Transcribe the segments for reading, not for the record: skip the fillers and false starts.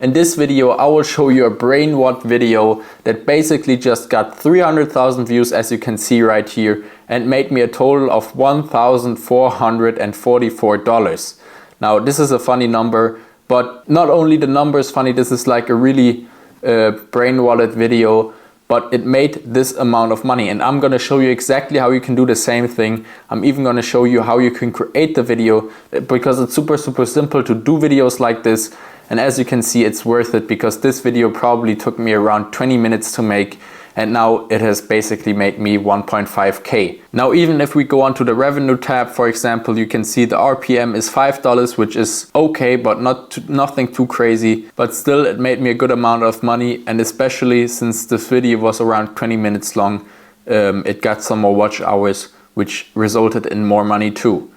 In this video, I will show you a Brainrot video that basically just got 300,000 views, as you can see right here, and made me a total of $1,444. Now, this is a funny number, but not only the number is funny, this is like a really Brainrot video, but it made this amount of money. And I'm gonna show you exactly how you can do the same thing. I'm even gonna show you how you can create the video, because it's super simple to do videos like this. And as you can see, it's worth it, because this video probably took me around 20 minutes to make, and now it has basically made me 1.5K. Now, even if we go onto the revenue tab, for example, you can see the RPM is $5, which is okay, but nothing too crazy. But still, it made me a good amount of money, and especially since this video was around 20 minutes long, it got some more watch hours, which resulted in more money too.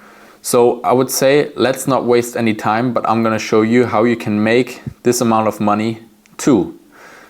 So I would say let's not waste any time, but I'm gonna show you how you can make this amount of money too.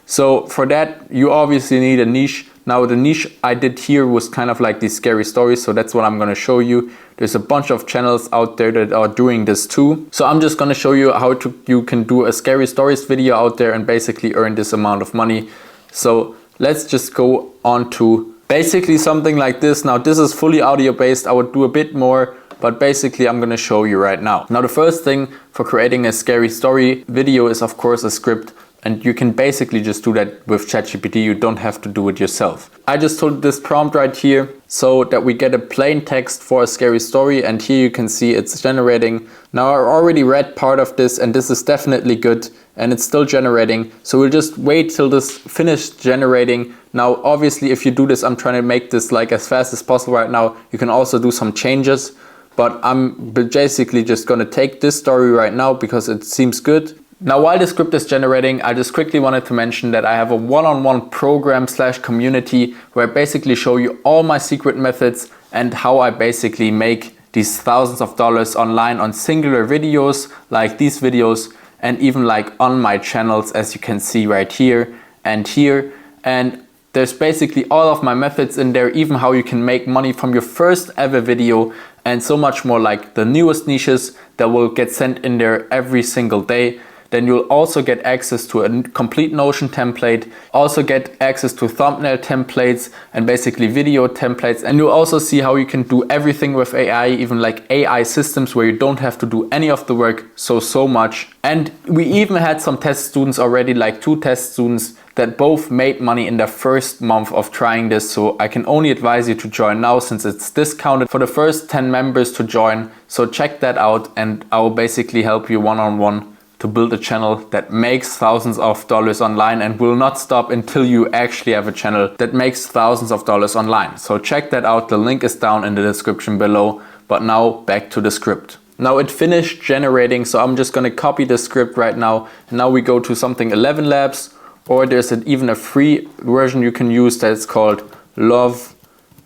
So for that, you obviously need a niche. Now the niche I did here was kind of like these scary stories, so that's what I'm gonna show you. There's a bunch of channels out there that are doing this too. So I'm just gonna show you how you can do a scary stories video out there and basically earn this amount of money. So let's just go on to basically something like this. Now this is fully audio based. I would do a bit more, but basically I'm gonna show you right now. Now the first thing for creating a scary story video is of course a script, and you can basically just do that with ChatGPT. You don't have to do it yourself. I just told this prompt right here so that we get a plain text for a scary story, and here you can see it's generating. Now I already read part of this, and this is definitely good, and it's still generating. So we'll just wait till this finished generating. Now obviously if you do this, I'm trying to make this like as fast as possible right now. You can also do some changes, but I'm basically just gonna take this story right now because it seems good. Now while the script is generating, I just quickly wanted to mention that I have a one-on-one program / community where I basically show you all my secret methods and how I basically make these thousands of dollars online on singular videos like these videos, and even like on my channels, as you can see right here and here. And there's basically all of my methods in there, even how you can make money from your first ever video, and so much more, like the newest niches that will get sent in there every single day. Then you'll also get access to a complete Notion template, also get access to thumbnail templates and basically video templates. And you'll also see how you can do everything with AI, even like AI systems where you don't have to do any of the work so much. And we even had some test students already, like 2 test students that both made money in their first month of trying this. So I can only advise you to join now, since it's discounted for the first 10 members to join. So check that out, and I will basically help you one-on-one to build a channel that makes thousands of dollars online, and will not stop until you actually have a channel that makes thousands of dollars online. So check that out. The link is down in the description below. But now back to the script. Now it finished generating, so I'm just gonna copy the script right now. And now we go to something 11 Labs, or there's even a free version you can use that's called Love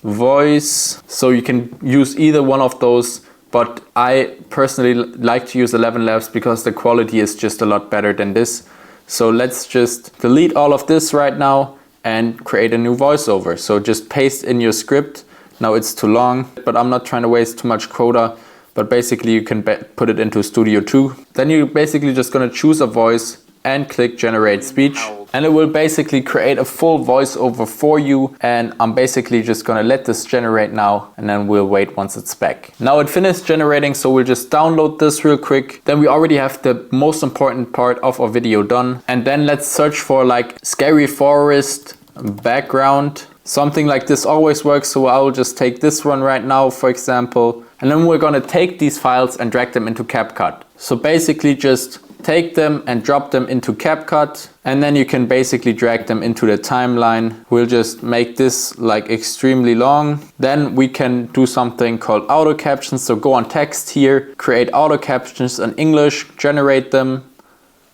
Voice. So you can use either one of those. But I personally like to use 11 Labs because the quality is just a lot better than this. So let's just delete all of this right now and create a new voiceover. So just paste in your script. Now it's too long, but I'm not trying to waste too much quota. But basically you can put it into Studio 2. Then you're basically just gonna choose a voice and click Generate Speech. And it will basically create a full voiceover for you. And I'm basically just gonna let this generate now, and then we'll wait once it's back. Now it finished generating, so we'll just download this real quick. Then we already have the most important part of our video done. And then let's search for like scary forest background. Something like this always works, so I'll just take this one right now, for example. And then we're gonna take these files and drag them into CapCut. So basically just take them and drop them into CapCut, and then you can basically drag them into the timeline. We'll just make this like extremely long. Then we can do something called auto captions. So go on text here, create auto captions in English, generate them.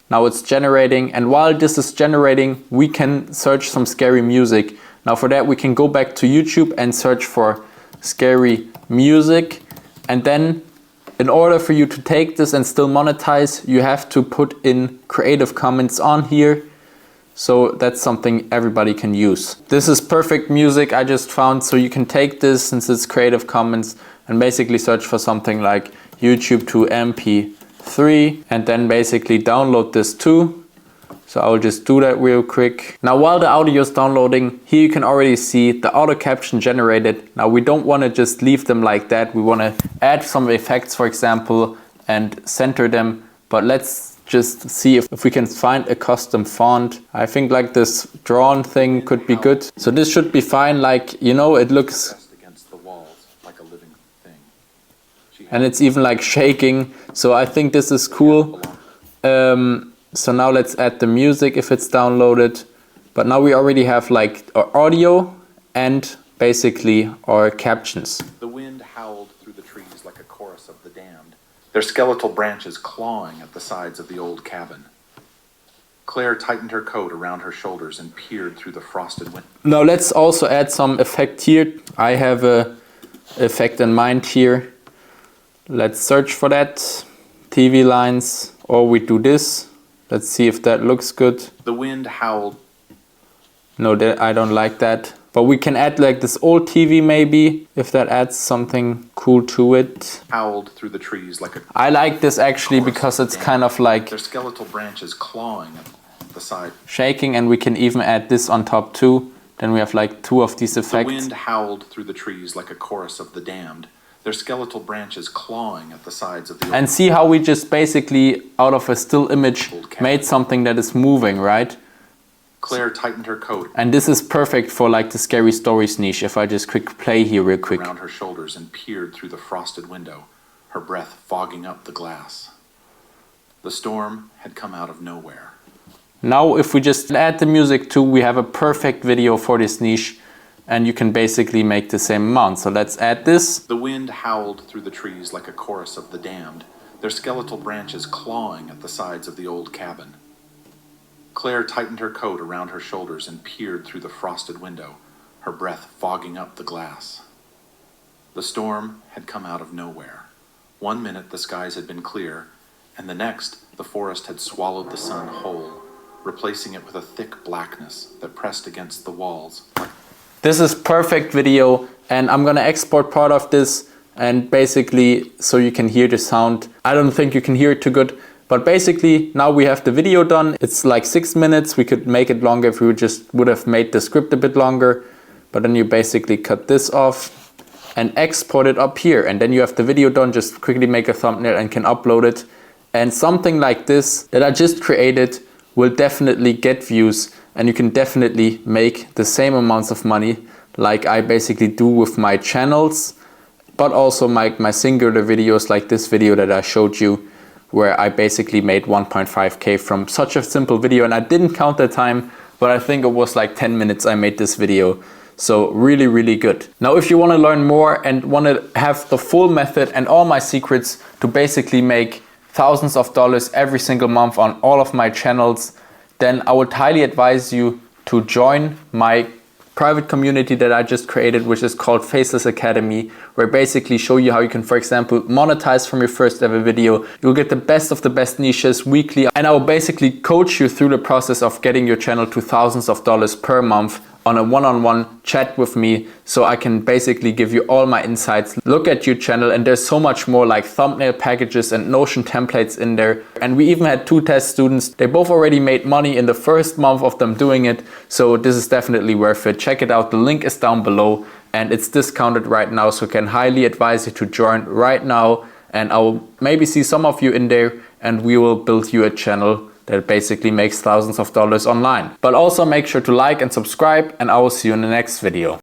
Now it's generating, and while this is generating, we can search some scary music. Now for that, we can go back to YouTube and search for scary music. And then in order for you to take this and still monetize, you have to put in Creative Commons on here. So that's something everybody can use. This is perfect music I just found. So you can take this, since it's Creative Commons, and basically search for something like YouTube to MP3, and then basically download this too. So I'll just do that real quick. Now while the audio is downloading, here you can already see the auto caption generated. Now we don't want to just leave them like that. We want to add some effects, for example, and center them. But let's just see if we can find a custom font. I think like this drawn thing could be good. So this should be fine. Like, you know, it looks against the walls like a living thing. And it's even like shaking. So I think this is cool. So now let's add the music if it's downloaded. But now we already have like our audio and basically our captions. The wind howled through the trees like a chorus of the damned, their skeletal branches clawing at the sides of the old cabin. Claire tightened her coat around her shoulders and peered through the frosted window. Now let's also add some effect here. I have a effect in mind here. Let's search for that. TV lines, or we do this. Let's see if that looks good. The wind howled. No, I don't like that. But we can add like this old TV maybe, if that adds something cool to it. Howled through the trees like a... I like this actually because it's kind of like... Their skeletal branches clawing at the side. Shaking, and we can even add this on top too. Then we have like two of these effects. The wind howled through the trees like a chorus of the damned, their skeletal branches clawing at the sides of the... And see how we just basically, out of a still image, made something that is moving, right? Claire tightened her coat. And this is perfect for like the scary stories niche. If I just quick play here real quick. Around her shoulders and peered through the frosted window, her breath fogging up the glass. The storm had come out of nowhere. Now if we just add the music too, we have a perfect video for this niche. And you can basically make the same amount. So let's add this. The wind howled through the trees like a chorus of the damned, their skeletal branches clawing at the sides of the old cabin. Claire tightened her coat around her shoulders and peered through the frosted window, her breath fogging up the glass. The storm had come out of nowhere. 1 minute the skies had been clear, and the next the forest had swallowed the sun whole, replacing it with a thick blackness that pressed against the walls. This is perfect video, and I'm gonna export part of this and basically so you can hear the sound. I don't think you can hear it too good, but basically now we have the video done. It's like 6 minutes. We could make it longer if we just would have made the script a bit longer, but then you basically cut this off and export it up here, and then you have the video done. Just quickly make a thumbnail and can upload it. And something like this that I just created will definitely get views, and you can definitely make the same amounts of money like I basically do with my channels, but also my singular videos like this video that I showed you, where I basically made 1.5K from such a simple video. And I didn't count the time, but I think it was like 10 minutes I made this video. So really, really good. Now, if you want to learn more and want to have the full method and all my secrets to basically make thousands of dollars every single month on all of my channels, then I would highly advise you to join my private community that I just created, which is called Faceless Academy, where I basically show you how you can, for example, monetize from your first ever video. You'll get the best of the best niches weekly, and I will basically coach you through the process of getting your channel to thousands of dollars per month on a one-on-one chat with me, so I can basically give you all my insights, look at your channel, and there's so much more like thumbnail packages and Notion templates in there. And we even had 2 test students. They both already made money in the first month of them doing it, so this is definitely worth it. Check it out, the link is down below, and it's discounted right now, so I can highly advise you to join right now, and I will maybe see some of you in there, and we will build you a channel that basically makes thousands of dollars online. But also make sure to like and subscribe, and I will see you in the next video.